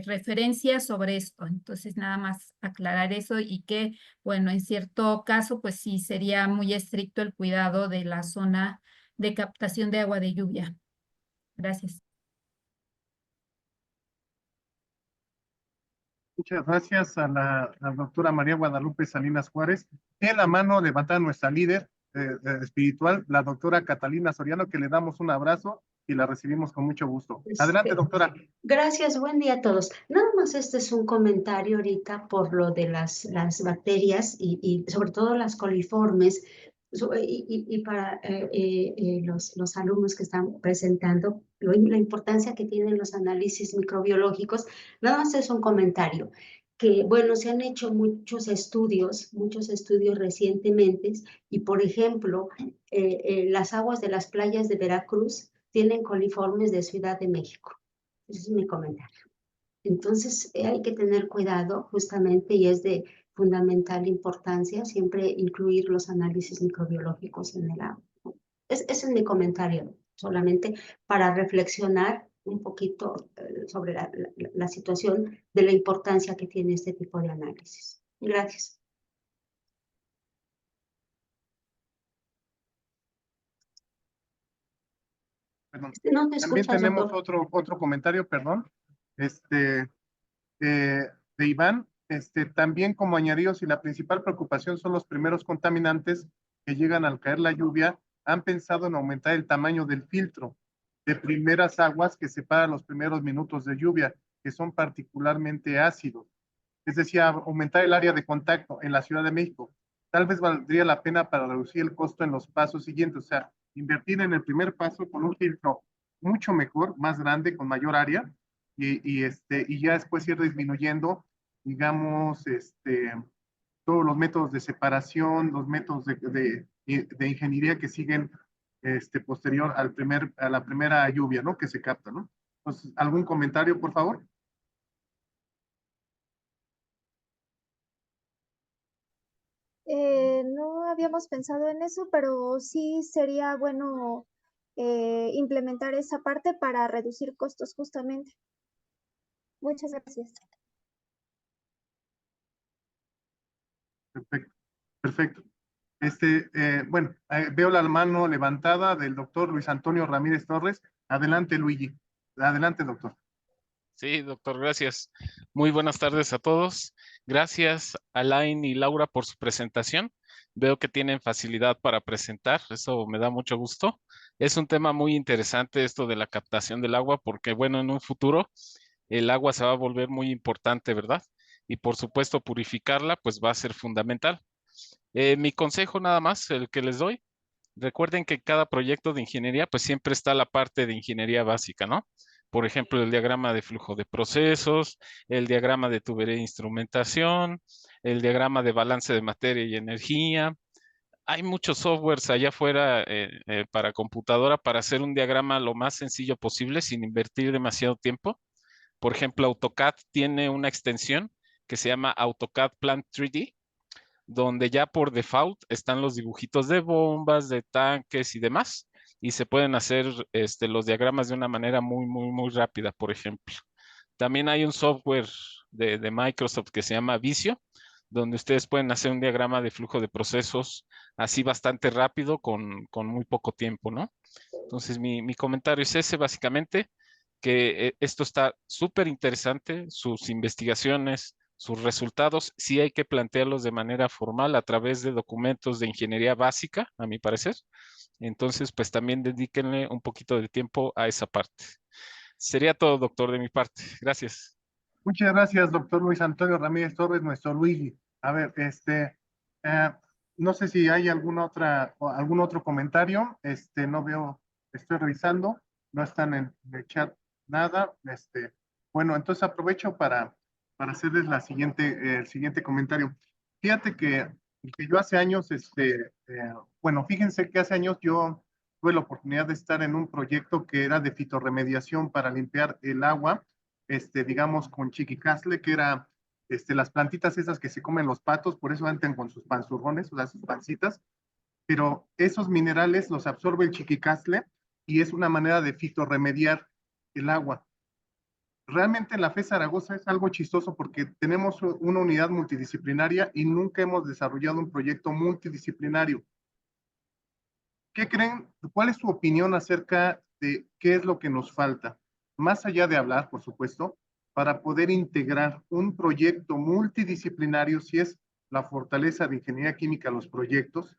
referencias sobre esto. Entonces, nada más aclarar eso y que, bueno, en cierto caso, pues sí sería muy estricto el cuidado de la zona de captación de agua de lluvia. Gracias. Muchas gracias a la doctora María Guadalupe Salinas Juárez. En la mano levantada nuestra líder espiritual, la doctora Catalina Soriano, que le damos un abrazo y la recibimos con mucho gusto. Adelante, doctora. Gracias, buen día a todos. Nada más este es un comentario ahorita por lo de las bacterias y sobre todo las coliformes y para los alumnos que están presentando la importancia que tienen los análisis microbiológicos. Nada más es un comentario que, bueno, se han hecho muchos estudios recientemente, y por ejemplo, las aguas de las playas de Veracruz tienen coliformes de Ciudad de México. Ese es mi comentario. Entonces, hay que tener cuidado justamente, y es de fundamental importancia siempre incluir los análisis microbiológicos en el agua. Ese es mi comentario, solamente para reflexionar un poquito sobre la situación de la importancia que tiene este tipo de análisis. Gracias. Perdón. No te También escuchas, tenemos doctor. otro comentario, perdón, de Iván. También como añadido, si la principal preocupación son los primeros contaminantes que llegan al caer la lluvia, han pensado en aumentar el tamaño del filtro de primeras aguas que separa los primeros minutos de lluvia, que son particularmente ácidos. Es decir, aumentar el área de contacto en la Ciudad de México. Tal vez valdría la pena para reducir el costo en los pasos siguientes, o sea, invertir en el primer paso con un filtro mucho mejor, más grande, con mayor área, y ya después ir disminuyendo, digamos, todos los métodos de separación, los métodos de ingeniería que siguen posterior a la primera lluvia, ¿no? Que se capta, ¿no? Entonces, ¿algún comentario, por favor? No habíamos pensado en eso, pero sí sería bueno implementar esa parte para reducir costos justamente. Muchas gracias. Perfecto, perfecto. Bueno, veo la mano levantada del doctor Luis Antonio Ramírez Torres. Adelante, Luigi. Adelante, doctor. Sí, doctor, gracias. Muy buenas tardes a todos. Gracias, Alain y Laura, por su presentación. Veo que tienen facilidad para presentar, eso me da mucho gusto. Es un tema muy interesante esto de la captación del agua, porque bueno, en un futuro el agua se va a volver muy importante, ¿verdad? Y por supuesto, purificarla, pues va a ser fundamental. Mi consejo nada más, el que les doy, recuerden que cada proyecto de ingeniería, pues siempre está la parte de ingeniería básica, ¿no? Por ejemplo, el diagrama de flujo de procesos, el diagrama de tubería de instrumentación, el diagrama de balance de materia y energía. Hay muchos softwares allá afuera para computadora para hacer un diagrama lo más sencillo posible sin invertir demasiado tiempo. Por ejemplo, AutoCAD tiene una extensión que se llama AutoCAD Plant 3D, donde ya por default están los dibujitos de bombas, de tanques y demás, y se pueden hacer los diagramas de una manera muy rápida, por ejemplo. También hay un software de Microsoft que se llama Visio, donde ustedes pueden hacer un diagrama de flujo de procesos así bastante rápido con muy poco tiempo, ¿no? Entonces, mi comentario es ese, básicamente, que esto está súper interesante, sus investigaciones, sus resultados, sí hay que plantearlos de manera formal a través de documentos de ingeniería básica, a mi parecer. Entonces, pues también dedíquenle un poquito de tiempo a esa parte. Sería todo, doctor, de mi parte. Gracias. Muchas gracias, doctor Luis Antonio Ramírez Torres, nuestro Luigi. A ver, no sé si hay algún otro comentario. No veo, estoy revisando, no están en el chat nada. Bueno, entonces aprovecho para hacerles el siguiente comentario. Fíjate que yo hace años, bueno, fíjense que hace años yo tuve la oportunidad de estar en un proyecto que era de fitorremediación para limpiar el agua, digamos, con chiquicastle, que era las plantitas esas que se comen los patos, por eso andan con sus panzurrones, o sea, sus pancitas, pero esos minerales los absorbe el chiquicastle y es una manera de fitorremediar el agua. Realmente en la FE Zaragoza es algo chistoso porque tenemos una unidad multidisciplinaria y nunca hemos desarrollado un proyecto multidisciplinario. ¿Qué creen? ¿Cuál es su opinión acerca de qué es lo que nos falta? Más allá de hablar, por supuesto, para poder integrar un proyecto multidisciplinario, si es la fortaleza de ingeniería química los proyectos,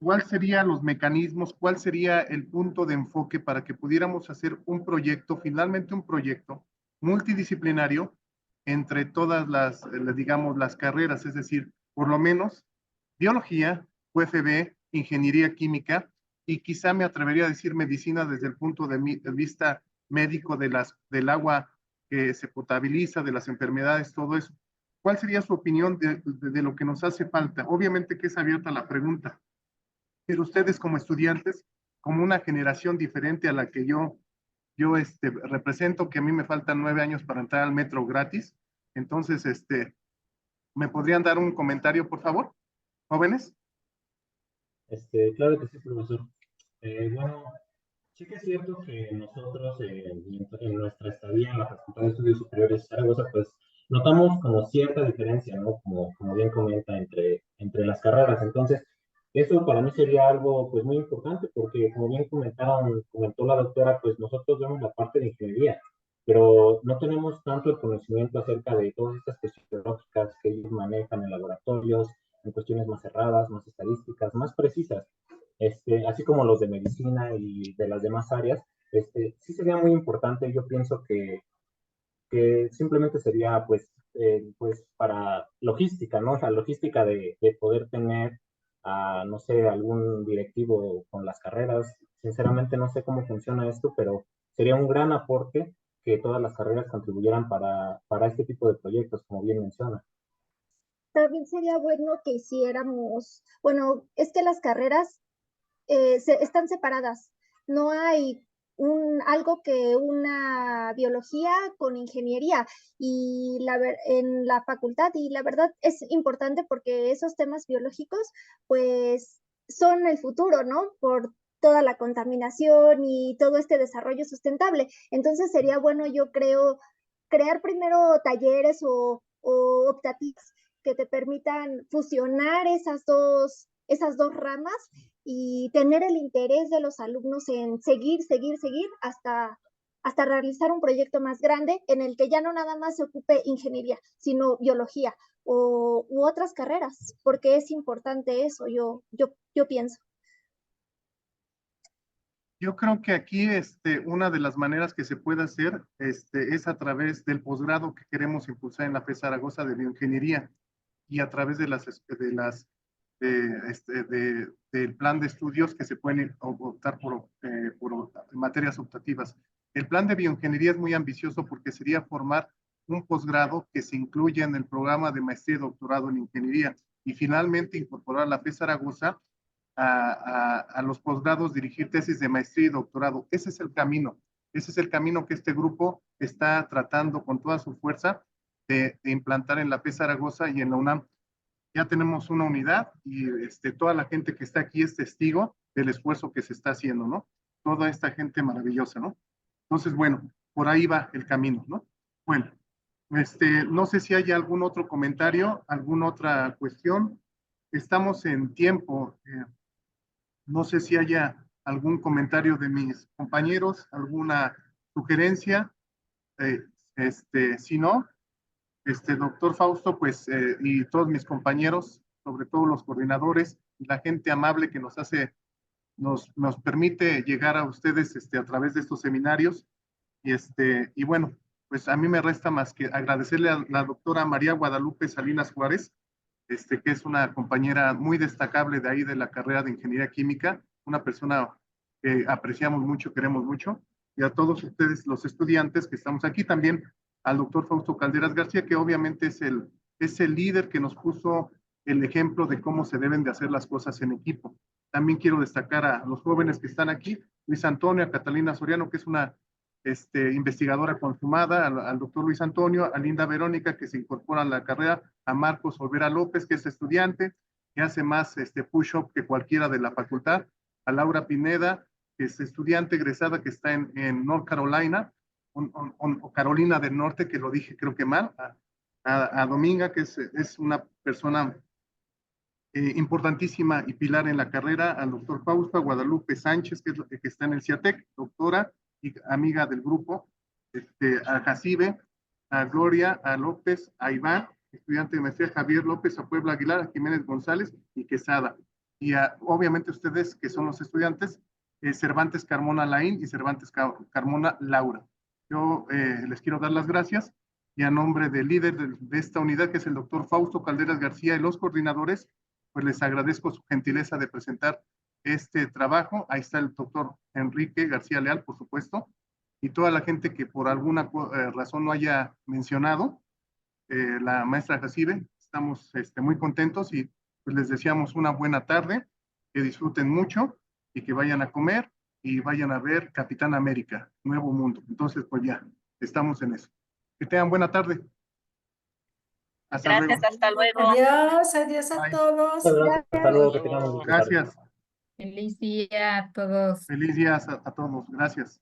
¿cuáles serían los mecanismos? ¿Cuál sería el punto de enfoque para que pudiéramos hacer un proyecto, finalmente un proyecto multidisciplinario entre todas digamos, las carreras? Es decir, por lo menos biología, UFB, ingeniería química, y quizá me atrevería a decir medicina desde el punto de vista médico del agua que se potabiliza, de las enfermedades, todo eso. ¿Cuál sería su opinión de lo que nos hace falta? Obviamente que es abierta la pregunta, pero ustedes como estudiantes, como una generación diferente a la que yo represento, que a mí me faltan 9 años para entrar al metro gratis, entonces, ¿me podrían dar un comentario, por favor, jóvenes? Claro que sí, profesor. Bueno, sí que es cierto que nosotros en nuestra estadía en la Facultad de Estudios Superiores de Zaragoza, pues notamos como cierta diferencia, ¿no? Como bien comenta, entre las carreras. Entonces, eso para mí sería algo pues muy importante porque como bien comentó la doctora, pues nosotros vemos la parte de ingeniería, pero no tenemos tanto el conocimiento acerca de todas estas cuestiones lógicas que ellos manejan en laboratorios, en cuestiones más cerradas, más estadísticas, más precisas. Así como los de medicina y de las demás áreas, sí sería muy importante. Yo pienso que simplemente sería pues para logística, ¿no? O sea, logística de poder tener, no sé, algún directivo con las carreras. Sinceramente no sé cómo funciona esto, pero sería un gran aporte que todas las carreras contribuyeran para este tipo de proyectos, como bien menciona. También sería bueno que hiciéramos, bueno, es que las carreras están separadas. No hay algo que una biología con ingeniería y en la facultad, y la verdad es importante porque esos temas biológicos pues son el futuro, ¿no? Por toda la contaminación y todo este desarrollo sustentable. Entonces sería bueno, yo creo, crear primero talleres o optativas que te permitan fusionar esas dos ramas y tener el interés de los alumnos en seguir hasta realizar un proyecto más grande en el que ya no nada más se ocupe ingeniería, sino biología u otras carreras, porque es importante eso, yo pienso. Yo creo que aquí una de las maneras que se puede hacer es a través del posgrado que queremos impulsar en la FES Zaragoza de bioingeniería y a través del plan de estudios que se pueden optar por materias optativas. El plan de bioingeniería es muy ambicioso porque sería formar un posgrado que se incluya en el programa de maestría y doctorado en ingeniería y finalmente incorporar a la FES Zaragoza a los posgrados, dirigir tesis de maestría y doctorado. Ese es el camino que este grupo está tratando con toda su fuerza de implantar en la FES Zaragoza y en la UNAM. Ya tenemos una unidad y toda la gente que está aquí es testigo del esfuerzo que se está haciendo, ¿no? Toda esta gente maravillosa, ¿no? Entonces, bueno, por ahí va el camino, ¿no? Bueno, no sé si hay algún otro comentario, alguna otra cuestión. Estamos en tiempo. No sé si haya algún comentario de mis compañeros, alguna sugerencia. Si no, doctor Fausto, pues, y todos mis compañeros, sobre todo los coordinadores, la gente amable que nos permite llegar a ustedes a través de estos seminarios. Y bueno, pues a mí me resta más que agradecerle a la doctora María Guadalupe Salinas Juárez, que es una compañera muy destacable de ahí de la carrera de Ingeniería Química, una persona que apreciamos mucho, queremos mucho, y a todos ustedes, los estudiantes que estamos aquí, también al doctor Fausto Calderas García, que obviamente es el líder que nos puso el ejemplo de cómo se deben de hacer las cosas en equipo. También quiero destacar a los jóvenes que están aquí, Luis Antonio, a Catalina Soriano, que es una investigadora consumada, al doctor Luis Antonio, a Linda Verónica, que se incorpora a la carrera, a Marcos Olvera López, que es estudiante, que hace más push-up que cualquiera de la facultad, a Laura Pineda, que es estudiante egresada, que está en North Carolina, o Carolina del Norte, que lo dije creo que mal, a Dominga, que es una persona importantísima y pilar en la carrera, al doctor Fausto, a Guadalupe Sánchez, que está en el CIATEC, doctora y amiga del grupo, a Jacibe, a Gloria, a López, a Iván, estudiante de maestría, Javier López, a Puebla Aguilar, a Jiménez González y Quesada. Y obviamente ustedes, que son los estudiantes, Cervantes Carmona Laín y Cervantes Carmona Laura. Yo les quiero dar las gracias y a nombre del líder de esta unidad, que es el doctor Fausto Calderas García, y los coordinadores, pues les agradezco su gentileza de presentar este trabajo. Ahí está el doctor Enrique García Leal, por supuesto, y toda la gente que por alguna razón no haya mencionado, la maestra Jacibe. Estamos muy contentos y pues les deseamos una buena tarde, que disfruten mucho y que vayan a comer y vayan a ver Capitán América, Nuevo Mundo. Entonces, pues ya, estamos en eso. Que tengan buena tarde. Hasta Gracias, luego. hasta luego. Adiós, adiós a Bye. todos. Hasta luego, que tengamos buena tarde. Gracias. Feliz día a todos. Feliz día a todos. Gracias.